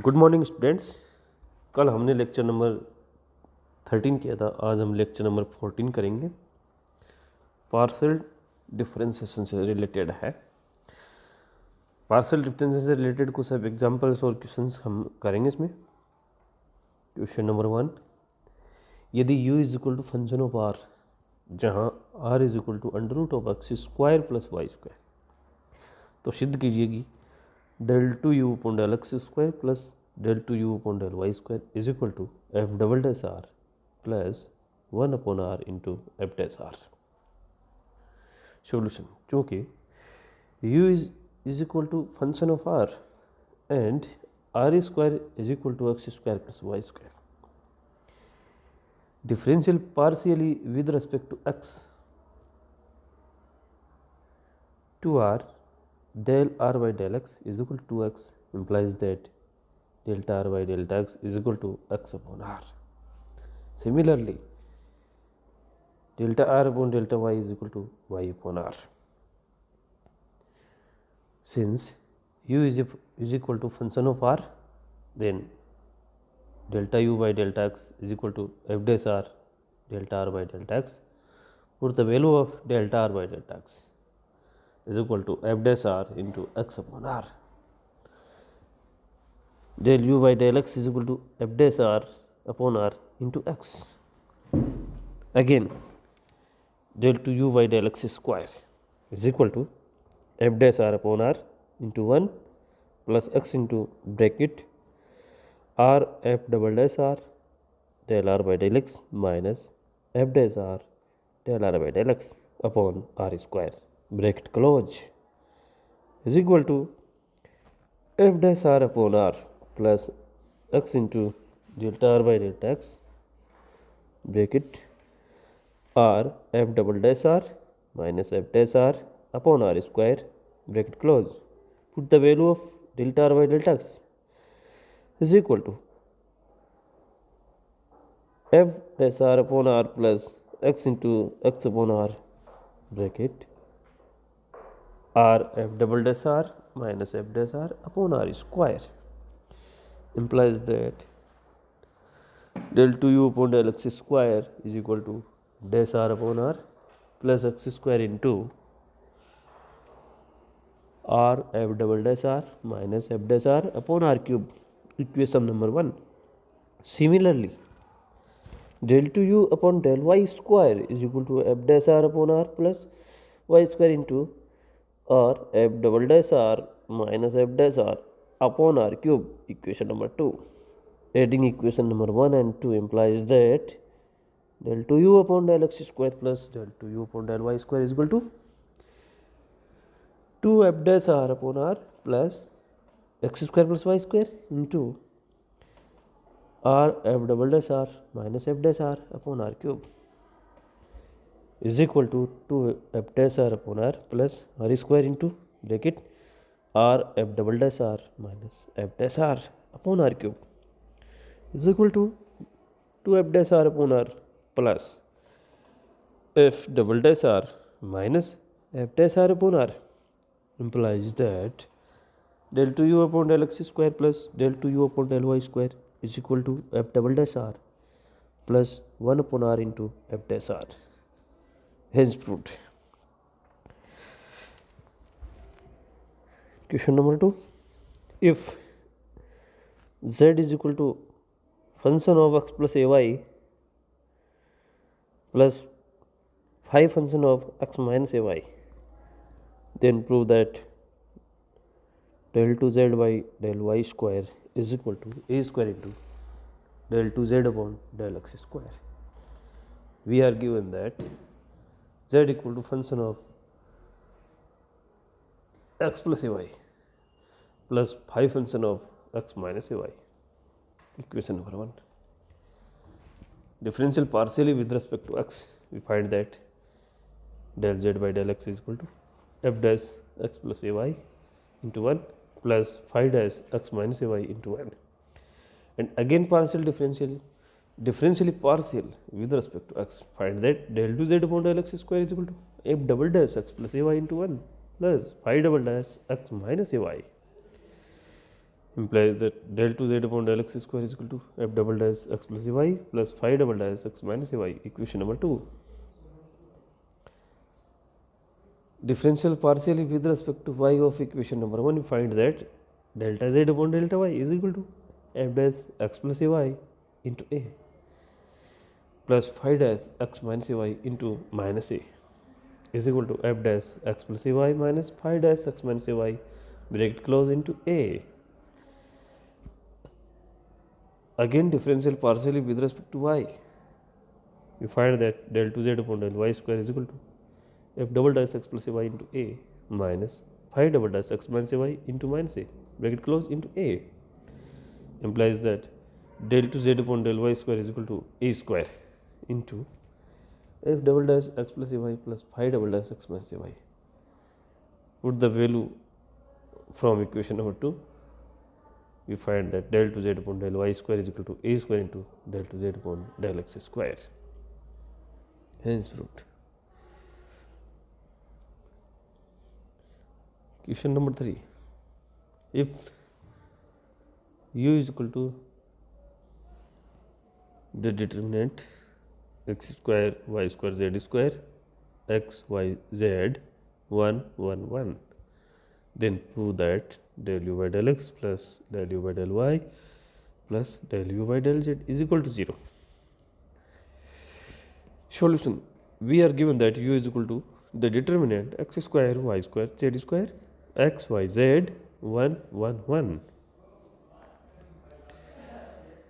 Good morning students. कल हमने lecture number 13 किया था, आज हम लेक्चर नंबर 14 करेंगे। पार्शियल डिफरेंशिएशन से रिलेटेड है। पार्शियल डिफरेंशिएशन से रिलेटेड कुछ सब एग्जांपल्स और क्वेश्चंस हम करेंगे इसमें। क्वेश्चन नंबर 1, यदि u is equal to function of r जहाँ r is equal to under root of X square plus Y square, तो सिद्ध कीजिएगी del two U upon del X square plus del two U upon del Y square is equal to F double dash R plus 1 upon R into F dash R. Solution, चूँकि u is equal to function of r and R square is equal to X square plus Y square, differential partially with respect to x to r del r by del x is equal to 2x implies that delta r by delta x is equal to x upon r. Similarly, delta r upon delta y is equal to y upon r. Since u is equal to function of r, then delta u by delta x is equal to f dash r delta r by delta x. Put the value of delta r by delta x is equal to f dash r into x upon r. Del u by del x is equal to f dash r upon r into x. Again, del to u by del x square is equal to f dash r upon r into 1 plus x into bracket r f double dash r del r by del x minus f dash r del r by del x upon r square bracket close is equal to f dash r upon r plus x into delta r by delta x bracket r f double dash r minus f dash r upon r square bracket close. Put the value of delta r by delta x is equal to f dash r upon r plus x into x upon r bracket r f double dash r minus f dash r upon r square implies that del 2u upon del x square is equal to dash r upon r plus x square into r f double dash r minus f dash r upon r cube, equation number 1. Similarly, del 2u upon del y square is equal to f dash r upon r plus y square into r f double dash r minus f dash r upon r cube, equation number 2. Adding equation number 1 and 2 implies that del 2u upon del x square plus del 2u upon del y square is equal to 2 f dash r upon r plus x square plus y square into r f double dash r minus f dash r upon r cube is equal to 2 f dash r upon r plus r square into bracket r f double dash r minus f dash r upon r cube is equal to 2 f dash r upon r plus f double dash r minus f dash r upon r implies that del 2u upon del x square plus del 2u upon del y square is equal to f double dash r plus 1 upon r into f dash r. Hence proved. Question number 2. If z is equal to function of x plus ay plus 5 function of x minus ay, then prove that del 2z by del y square is equal to a square into del 2z upon del x square. We are given that z equal to function of x plus ay plus 5 function of x minus ay. Equation number 1. Differential partially with respect to x, we find that del z by del x is equal to f dash x plus ay into 1 plus 5 dash x minus ay into 1. And again partial differentially partial with respect to x, find that del 2z upon del x square is equal to f double dash x plus ay into 1 plus 5 double dash x minus ay implies that del 2z upon del x square is equal to f double dash x plus y plus phi double dash x minus y. Equation number 2. Differential partially with respect to y of equation number 1, we find that delta z upon delta y is equal to f dash x plus y into a plus phi dash x minus y into minus a is equal to f dash x plus y minus phi dash x minus y bracket close into a. Again differential partially with respect to y, we find that del 2z upon del y square is equal to f double dash x plus y into a minus phi double dash x minus y into minus a bracket close into a, implies that del 2z upon del y square is equal to a square into f double dash x plus y plus phi double dash x minus y. Put the value from equation number 2, we find that del 2z upon del y square is equal to a square into del 2z upon del x square. Hence proved. Question number 3. If u is equal to the determinant x square y square z square x y z 1 1 1, then prove that del u by del x plus del u by del y plus del u by del z is equal to 0. Solution. We are given that u is equal to the determinant x square y square z square x y z 1 1 1.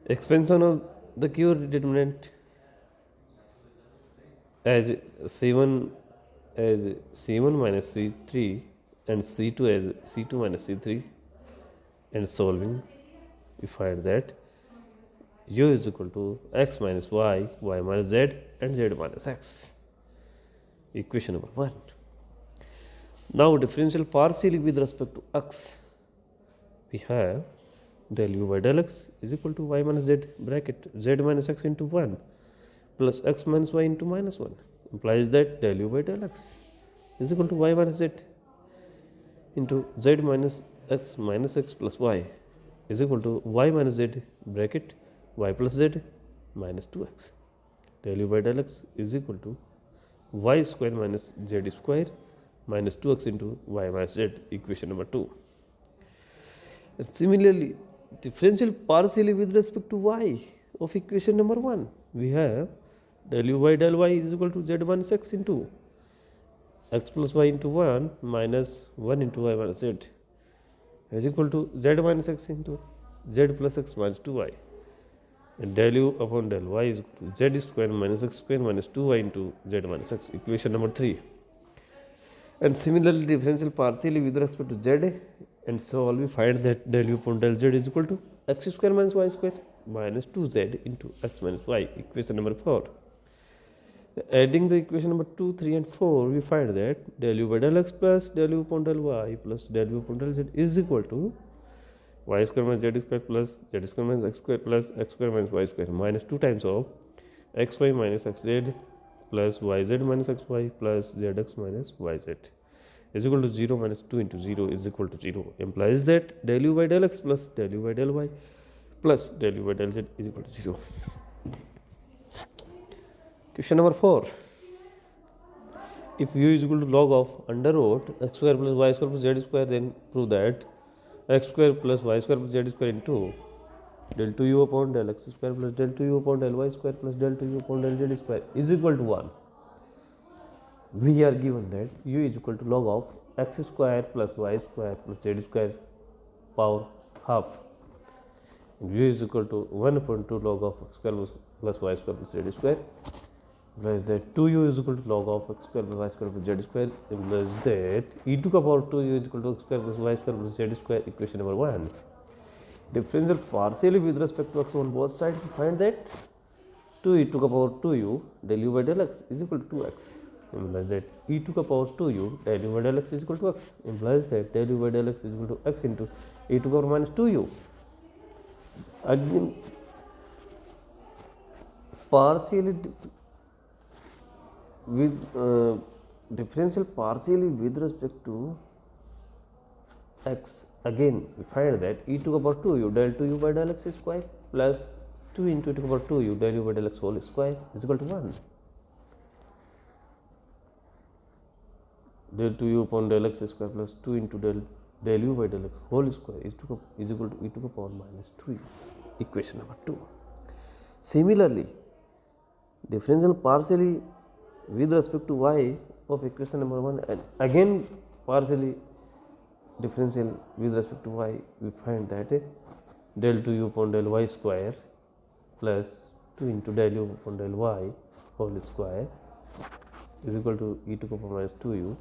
Expansion of the Q determinant as C1 minus C3 and C2 as C2 minus C3, and solving we find that u is equal to x minus y, y minus z and z minus x. Equation number 1. Now differential partially with respect to x, we have del u by del x is equal to y minus z bracket z minus x into 1 plus x minus y into minus 1, implies that del u by del x is equal to y minus z into z minus x plus y is equal to y minus z bracket y plus z minus 2x. Del u by del x is equal to y square minus z square minus 2x into y minus z. Equation number 2. And similarly, differential partially with respect to y of equation number 1, we have del u by del y is equal to z minus x into x plus y into 1 minus 1 into y minus z is equal to z minus x into z plus x minus 2y, and del u upon del y is equal to z square minus x square minus 2y into z minus x. Equation number 3. And similarly differential partially with respect to z, and so we find that del u upon del z is equal to x square minus y square minus 2z into x minus y. Equation number 4. Adding the equation number 2, 3 and 4, we find that del u by del x plus del u upon del y plus del u upon del z is equal to y square minus z square plus z square minus x square plus x square minus y square minus 2 times of xy minus xz plus yz minus xy plus zx minus yz is equal to 0 minus 2 into 0 is equal to 0, implies that del u by del x plus del u by del y plus del u by del z is equal to 0. Question number 4. If u is equal to log of under root x square plus y square plus z square, then prove that x square plus y square plus z square into del 2u upon del x square plus del 2u upon del y square plus del 2u upon del z square is equal to 1. We are given that u is equal to log of x square plus y square plus z square power half, and u is equal to 1 upon 2 log of x square plus y square plus z square, implies that 2u is equal to log of x square plus y square plus z square, implies that e to the power 2u is equal to x square plus y square plus z square. Equation number 1. Differential partially with respect to x on both sides, we find that 2e to the power 2u del u by del x is equal to 2x, implies that e to the power 2u del u by del x is equal to x, implies that del u by del x is equal to x into e to the power minus 2u. Again partially with differential partially with respect to x again we find that e to the power 2u del 2u by del x square plus 2 into e to the power 2u del u by del x whole square is equal to 1. Del 2u upon del x square plus 2 into del u by del x whole square is equal to e to the power minus 2u. Equation number 2. Similarly, differential partially with respect to y of equation number 1 and again partially differential with respect to y, we find that del 2u upon del y square plus 2 into del u upon del y whole square is equal to e to the power minus 2u,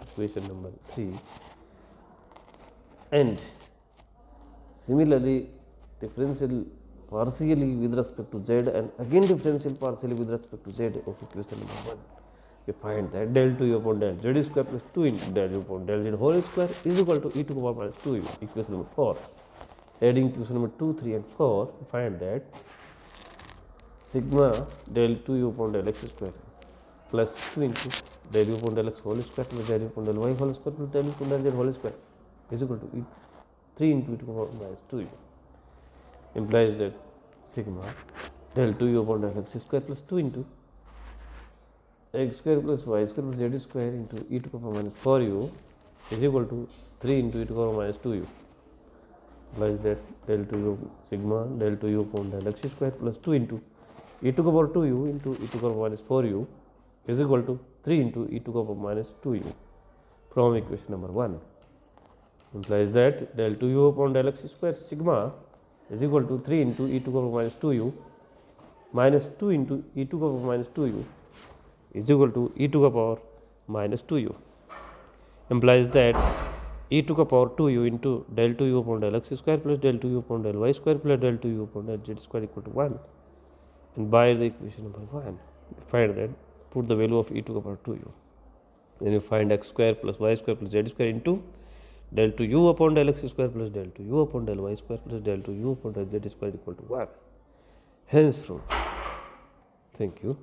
equation number 3. And similarly, differential partially with respect to z and again differential partially with respect to z of equation number 1. We find that del 2u upon del z square plus 2 into del u upon del z whole square is equal to e to the power minus 2u, equation number 4. Adding equation number 2, 3 and 4, we find that sigma del 2u upon del x square plus 2 into del u upon del x whole square plus del u upon del y whole square plus del u upon del z whole square is equal to 3 into e to the power minus 2u. Implies that sigma del 2u upon del x square plus 2 into x square plus y square plus z square into e to the power minus 4u is equal to 3 into e to the power minus 2u. Implies that del 2u sigma del 2u upon del x square plus 2 into e to the power 2u into e to the power minus 4u is equal to 3 into e to the power minus 2u from equation number 1. Implies that del 2u upon del x square sigma is equal to 3 into e to the power minus 2u minus 2 into e to the power minus 2u is equal to e to the power minus 2u. Implies that e to the power 2u into del 2u upon del x square plus del 2u upon del y square plus del 2u upon del z square equal to 1. And by the equation number 1, we find that put the value of e to the power 2u. Then you find x square plus y square plus z square into del 2u upon del x square plus del 2u upon del y square plus del 2u upon del z square equal to 1. Henceforth, thank you.